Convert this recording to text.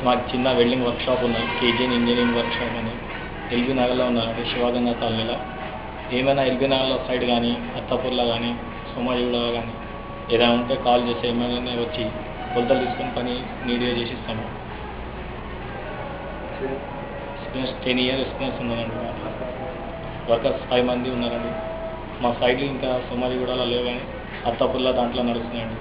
మాకు చిన్న welding workshop ఉన్నది, కేజీఎన్ ఇంజనీరింగ్ వర్క్షాప్ అని ఎల్బీ నగర్లో ఉన్నదండి, శివాగంగా కాలనీలో. ఏమైనా ఎల్బీ నగర్లో సైడ్ కానీ, అత్తాపూర్లో కానీ, సోమాజిగూడలో కానీ ఏదైనా ఉంటే కాల్ చేస్తే ఏమైనా వచ్చి కొలతలు తీసుకొని పని నీట్గా చేసి ఇస్తాము. ఎక్స్పీరియన్స్ 10 years ఎక్స్పీరియన్స్ ఉన్నదండి. వర్కర్స్ 5 మంది ఉన్నారండి. మా సైడ్లో ఇంకా సోమాజిగూడలో లేవు కానీ అత్తాపూర్లో దాంట్లో నడుస్తున్నాయండి.